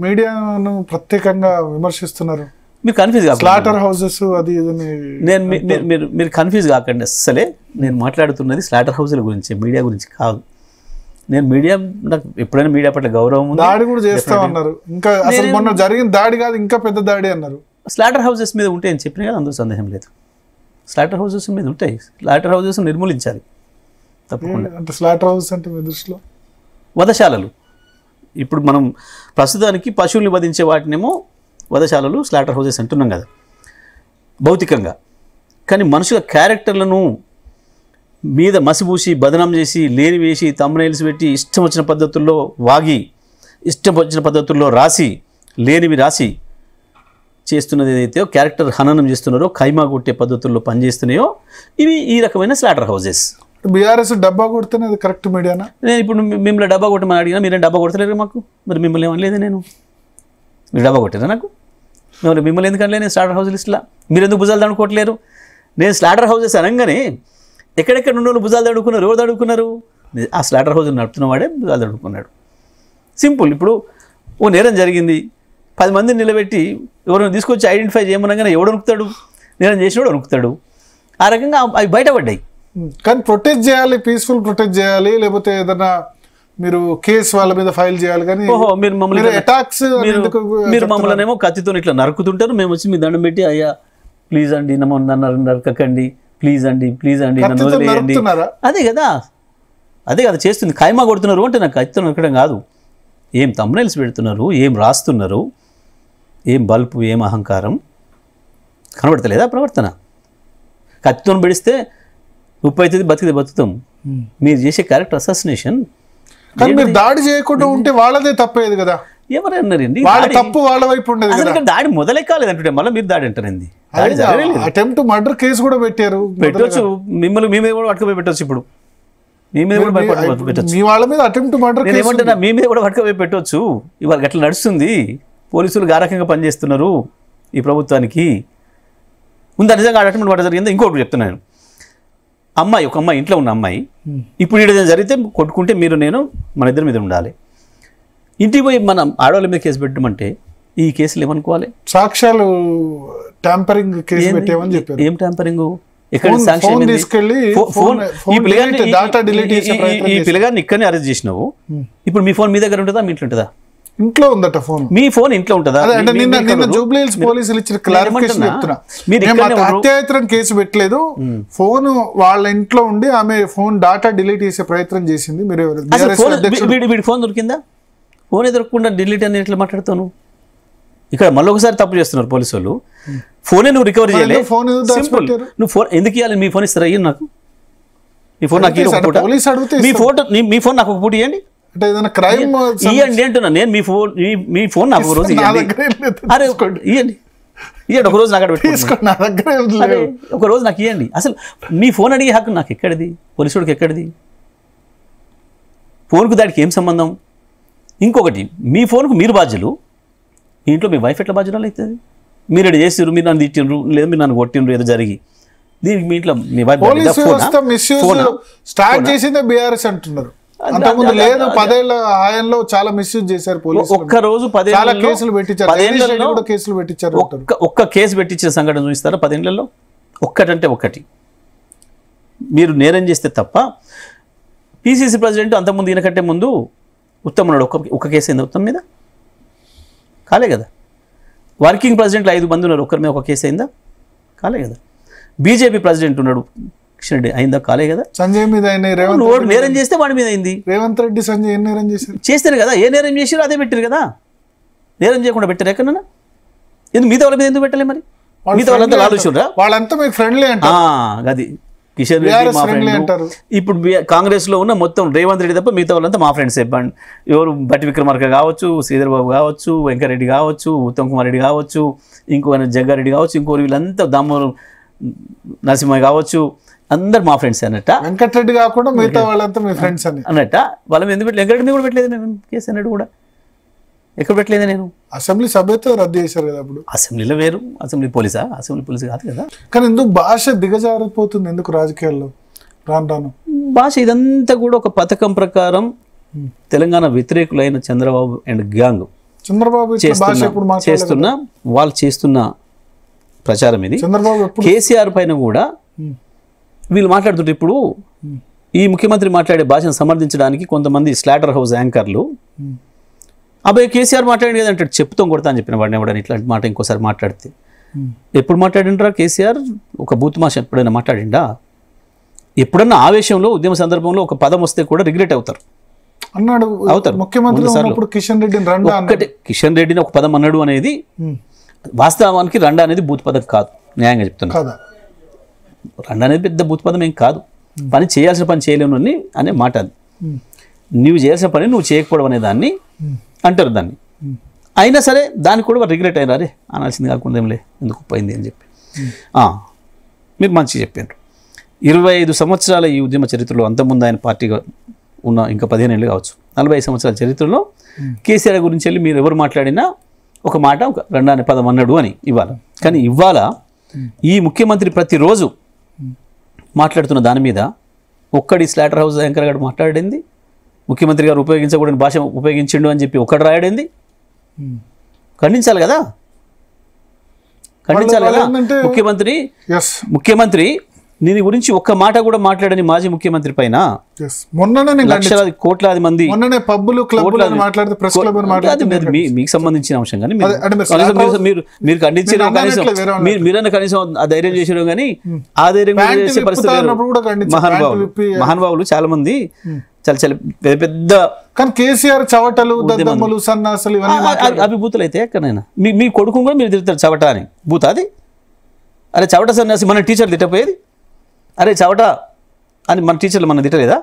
మీడియాను ప్రత్యేకంగా విమర్శిస్తున్నారు. మీరు కన్ఫ్యూజ్ కాకండి, స్లాటర్ హౌసెస్ అది మీరు కన్ఫ్యూజ్ కాకండి. అస్సలే నేను మాట్లాడుతున్నది స్లాటర్ హౌస్ల గురించి, మీడియా గురించి కాదు. నేను మీడియా, నాకు ఎప్పుడైనా మీడియా పట్ల గౌరవం ఉంది. దాడి కూడా చేస్తామన్నారు, ఇంకా అసలు మొన్న జరిగిన దాడి కాదు ఇంకా పెద్ద దాడి అన్నారు. స్లాటర్ హౌసెస్ మీద ఉంటాయి అని చెప్పినా కదా, అందులో సందేహం లేదు. స్లాటర్ హౌసెస్ మీద ఉంటాయి, స్లాటర్ హౌసెస్ నిర్మూలించాలి తప్పకుండా. అంటే స్లాటర్ హౌస్ అంటే మీ దృష్టిలో వధశాలలు. ఇప్పుడు మనం ప్రస్తుతానికి పశువుల్ని వధించే వాటినేమో వధశాలలు, స్లాటర్ హౌసెస్ అంటున్నాం కదా భౌతికంగా. కానీ మనుషుల క్యారెక్టర్లను మీద మసిపూసి బదనాం చేసి, లేని వేసి, తమ్నైల్స్ పెట్టి, ఇష్టం వచ్చిన పద్ధతుల్లో వాగి, ఇష్టం వచ్చిన పద్ధతుల్లో రాసి, లేనివి రాసి చేస్తున్నది ఏదైతే క్యారెక్టర్ హననం చేస్తున్నారో, ఖైమా కొట్టే పద్ధతుల్లో పనిచేస్తున్నాయో ఇవి ఈ రకమైన స్లాటర్ హౌసెస్. బీఆర్ఎస్ డబ్బా కొడితేనే అది కరెక్ట్ మీడియానా? నేను ఇప్పుడు మిమ్మల్ని డబ్బా కొట్టమని అడిగినా మీరేం డబ్బా కొడతలేరు మాకు. మరి మిమ్మల్ని ఏమనలేదు నేను, మీరు డబ్బా కొట్టారా నాకు? మిమ్మల్ని ఎందుకంటే నేను స్లాటర్ హౌస్ లిస్టులా మీరు ఎందుకు భుజాలు దడుకోవట్లేరు? నేను స్లాటర్ హౌసెస్ అనగానే ఎక్కడెక్కడ ఉన్న భుజాలు దడుకున్నారు, ఎవరు దడుకున్నారు? ఆ స్లాటర్ హౌస్ నడుపుతున్న వాడే భుజాలు దడుకున్నాడు. సింపుల్. ఇప్పుడు ఓ నేరం జరిగింది, 10 మందిని నిలబెట్టి ఎవరైనా తీసుకొచ్చి ఐడెంటిఫై చేయమనగానే ఎవడు వణుకుతాడు? నేరం చేసినవాడు వణుకుతాడు. ఆ రకంగా అవి బయటపడ్డాయి. కానీ ప్రొటెక్ట్ చేయాలి, పీస్ఫుల్ ప్రొటెక్ట్ చేయాలి, లేకపోతే ఏదైనా మీరు కేసు వాళ్ళ మీద ఫైల్ చేయాలి. కానీ ఓహో మీరు మమ్మల్ని అటాక్స్ మీరు మమ్మల్ని ఏమో కత్తితో ఇట్లా నరుకుతుంటారు, మేము వచ్చి మీ దండం పెట్టి అయ్యా ప్లీజ్ అండి నన్ను నరకకండి, ప్లీజ్ అండి నన్ను వదిలేయండి. అదే కదా, అదే కదా చేస్తుంది. ఖైమా కొడుతున్నారు అంటే నాకు కత్తితో నరకడం కాదు. ఏం తమ్నైల్స్ పెడుతున్నారు, ఏం రాస్తున్నారు, ఏం బల్పు, ఏం అహంకారం కనబడతలేదా ప్రవర్తన? కత్తితో పెడిస్తే ఉప్పు అవుతుంది, బతికితే బతుకుతాం. మీరు చేసే క్యారెక్టర్ అసాసినేషన్. కానీ మీరు దాడి చేయకుండా ఉంటే వాళ్ళదే తప్పేది కదా. ఎవరన్నారండి తప్పు వాళ్ళ వైపు ఉండేది కదా. దాడి మొదలే కాలేదంటే మళ్ళీ మీరు దాడి అంటారండి. అటెంప్ట్ మర్డర్ కేసు కూడా పెట్టారు. పెట్టొచ్చు, మిమ్మల్ని మీ మీద కూడా పట్టుకుపోయి పెట్టొచ్చు. ఇప్పుడు మీ మీద కూడా పెట్టచ్చు. మీ వాళ్ళ మీద అటెంప్ట్ మర్డర్ నేను ఏమంటున్నా, మీ మీద కూడా పట్టుకుపోయి పెట్టవచ్చు. ఇవాళ గట్లా నడుస్తుంది. పోలీసులు గారకంగా పనిచేస్తున్నారు ఈ ప్రభుత్వానికి. ఉందా నిజంగా అటెంప్ట్ మర్డర్ జరిగిందా? ఇంకోటి చెప్తున్నాను. ఒక అమ్మాయి ఇంట్లో ఉన్న అమ్మాయి ఇప్పుడు ఇక్కడ జరిగితే కొట్టుకుంటే మీరు నేను మన ఇద్దరి మీద ఉండాలి. ఇంటికి పోయి మనం ఆడవాళ్ళ మీద కేసు పెట్టమంటే ఈ కేసులు ఏమనుకోవాలి? సాక్ష్యాలు ట్యాంపరింగ్ కేసు పెట్టామని చెప్పారు. ఏం ట్యాంపరింగ్? ఎక్కడ సాక్ష్యం? ఈ పిల్లగాన్ని ఇక్కడనే అరెస్ట్ చేసినావు. ఇప్పుడు మీ ఫోన్ మీ దగ్గర ఉంటుందా, మీ ఇంట్లో ఉంటుందా? ఇంట్లో ఉందట ఫోన్. మీ ఫోన్ ఇంట్లో ఉంటుందా? జూబ్లీ హిల్స్ పోలీసులు ఇచ్చిన క్లారిఫికేషన్ చెప్తున్నా. అత్యాయత్రం కేసు పెట్టలేదు, ఫోన్ వాళ్ళ ఇంట్లో ఉండి ఆమె ఫోన్ డాటా డిలీట్ చేసే ప్రయత్నం చేసింది. మీరు వీడి ఫోన్ దొరికిందా? ఫోనే దొరకకుండా డిలీట్ అని ఎట్లా మాట్లాడుతాను? ఇక్కడ మళ్ళీ ఒకసారి తప్పు చేస్తున్నారు పోలీసు వాళ్ళు. ఫోనే నువ్వు రికవర్ చేయలేదు. నువ్వు ఫోన్ ఎందుకు ఇవ్వాలి? మీ ఫోన్ ఇస్తారా? అయ్యి నాకు మీ ఫోన్ నాకు మీ ఫోన్ నాకు ఒక పూట ఇవ్వండి. ఇవ్వండి అంటున్నా నేను. మీ ఫోన్ నాకు ఒక రోజు ఇవ్వండి. అరే ఇవ్వండి ఒక రోజు నాకు పెట్టుకోండి, ఒక రోజు నాకు ఇవ్వండి. అసలు మీ ఫోన్ అడిగే హక్కు నాకు ఎక్కడిది? పోలీసుడికి ఎక్కడిది? ఫోన్కు దానికి ఏం సంబంధం? ఇంకొకటి, మీ ఫోన్కు మీరు బాధ్యులు, మీ ఇంట్లో మీ వైఫ్ ఎట్లా బాధ్యురాలు అవుతుంది? మీరు ఎక్కడ చేసిర్రు, మీరు నన్ను తిట్టిండ్రు, లేదా మీరు నన్ను కొట్టిండ్రు, ఏదో జరిగి దీనికి మీ ఇంట్లో మీ వైఫ్ స్టార్ట్ చేసిందే బీఆర్ఎస్ అంటున్నారు. అంతకుముందు లేదు, 10 ఏళ్ల హయాంలో చాలా మిస్యూజ్ చేశారు పోలీసులు. ఒక్క రోజు 10 కేసులు పెట్టించారు, కేసులు పెట్టించారు. ఒక్క కేసు పెట్టించిన సంఘటన చూపిస్తారా 10 ఏళ్లలో? ఒక్కటంటే ఒక్కటి. మీరు నేరం చేస్తే తప్ప. పిసిసి ప్రెసిడెంట్ అంతకుముందు ఈయనకంటే ముందు ఉత్తమ్ ఉన్నాడు, ఒక్క కేసు అయింది ఉత్తమ్ మీద? కాలే కదా. వర్కింగ్ ప్రెసిడెంట్లు 5 మంది ఉన్నారు, ఒక్కరి మీద ఒక కేసు అయిందా? కాలే కదా. బీజేపీ ప్రెసిడెంట్ ఉన్నాడు కిషన్ రెడ్డి, అయిందా? కాలే కదా. సంజయ్ మీద నేరం చేస్తే వాడి మీద అయింది. రేవంత్ రెడ్డి సంజయ్ ఏం నేరం చేశారు? చేస్తారు కదా, ఏ నేరం చేసారో అదే పెట్టారు కదా. నేరం చేయకుండా పెట్టారు ఎక్కడన్నా? ఎందుకు మిగతా వాళ్ళ మీద ఎందుకు పెట్టలే? మరి మిగతా వాళ్ళంతా ఆలోచనరా? వాళ్ళంతా మీకు ఫ్రెండ్లీ అంటారు. అది కిషన్ రెడ్డి మా ఫ్రెండ్. ఇప్పుడు కాంగ్రెస్ లో ఉన్న మొత్తం రేవంత్ రెడ్డి తప్ప మిగతా వాళ్ళంతా మా ఫ్రెండ్స్. చెప్పండి, ఎవరు బట్టి విక్రమార్క కావచ్చు, శ్రీధర్ బాబు కావచ్చు, వెంకరెడ్డి కావచ్చు, ఉత్తమ్ కుమార్ రెడ్డి కావచ్చు, ఇంకో జగ్గారెడ్డి కావచ్చు, ఇంకో వీళ్ళంతా దామోదర్ నరసింహ కావచ్చు, అందరు మా ఫ్రెండ్స్ అన్నట్ట. వెంకటరెడ్డి కాకుండా మిగతా వాళ్ళంతా మీ ఫ్రెండ్స్ అన్నట్ట. వాళ్ళ మీద ఎందుకు పెట్టలేదు? వెంకటరెడ్డి కూడా పెట్టలేదు నేను కేసు అన్నట్టు కూడా ఎక్కడ పెట్టలేదు నేను. అసెంబ్లీ సభ్యత్వం రద్దు చేశారు కదా అప్పుడు. అసెంబ్లీలో వేరు, అసెంబ్లీ పోలీసా? అసెంబ్లీ పోలీసు కాదు కదా. కానీ ఎందుకు భాష దిగజారిపోతుంది ఎందుకు రాజకీయాల్లో రాను రాను? భాష ఇదంతా కూడా ఒక పథకం ప్రకారం తెలంగాణ వ్యతిరేకులైన చంద్రబాబు అండ్ గ్యాంగ్ చంద్రబాబు చేస్తున్న వాళ్ళు చేస్తున్న ప్రచారం ఇది. చంద్రబాబు కేసీఆర్ పైన కూడా వీళ్ళు మాట్లాడుతుంటే ఇప్పుడు ఈ ముఖ్యమంత్రి మాట్లాడే భాషను సమర్థించడానికి కొంతమంది స్లాటర్ హౌస్ యాంకర్లు అబ్బాయి కేసీఆర్ మాట్లాడి కదంటే చెప్తాం కొడతా అని చెప్పిన వాడిని ఎవడని ఇట్లాంటి మాట ఇంకోసారి మాట్లాడితే ఎప్పుడు మాట్లాడిండ్రా కేసీఆర్? ఒక బూత్ మాష ఎప్పుడైనా మాట్లాడిండా? ఎప్పుడన్నా ఆవేశంలో ఉద్యమ సందర్భంలో ఒక పదం వస్తే కూడా రిగ్రెట్ అవుతారు అన్నాడు అవుతారు. ముఖ్యమంత్రి కిషన్ రెడ్డిని ఒక పదం అన్నాడు అనేది వాస్తవానికి రండా అనేది బూత్ పదం కాదు, న్యాయంగా చెప్తున్నా. రండా అనేది పెద్ద బూత్ పదం ఏం కాదు. పని చేయాల్సిన పని చేయలేను అనే మాట అది. నువ్వు చేయాల్సిన పని నువ్వు చేయకపోవడం అనే దాన్ని అంటారు. దాన్ని అయినా సరే దానికి కూడా రిగ్రెట్ అయినా అరే అనాల్సింది కాకుండా ఏం లే ఎందుకు పోయింది అని చెప్పి మీరు మంచిగా చెప్పారు. 25 సంవత్సరాల ఈ ఉద్యమ చరిత్రలో అంతకుముందు ఆయన పార్టీగా ఉన్న ఇంకా 15 ఏళ్ళు కావచ్చు, 45 సంవత్సరాల చరిత్రలో కేసీఆర్ గురించి వెళ్ళి మీరు ఎవరు మాట్లాడినా ఒక మాట ఒక రండా అనే పదం అన్నాడు అని ఇవాళ. కానీ ఇవాళ ఈ ముఖ్యమంత్రి ప్రతిరోజు మాట్లాడుతున్న దాని మీద ఒక్కడి స్లాటర్ హౌస్ యాంకర్ గారు మాట్లాడింది, ముఖ్యమంత్రి గారు ఉపయోగించకూడని భాష ఉపయోగించిండు అని చెప్పి ఒక్కడు రాయడింది. ఖండించాలి కదా, ఖండించాలి కదా. ముఖ్యమంత్రి దీని గురించి ఒక్క మాట కూడా మాట్లాడని మాజీ ముఖ్యమంత్రి పైన లక్షలాది కోట్లాది మంది మీకు సంబంధించిన అంశం కానీ మీరు ఖండించడం కనీసం మీరన్నా కనీసం ఆ ధైర్యం చేసడం కానీ ఆ ధైర్యం చేసే పరిస్థితి మహానుభావులు చాలా మంది చాలా చాలా పెద్ద పెద్ద కానీ కేసీఆర్ చవటలు దద్దమ్మలు సన్నాసులు అవి బూతులు అయితే ఎక్కడైనా మీ కొడుకు కూడా మీరు తిరుగుతారు చవట అని బూత అది. అరే చవట సన్నాసి మన టీచర్ తిట్టపోయేది, అరే చవట అని మన టీచర్లు మనం తిట్టలేదా?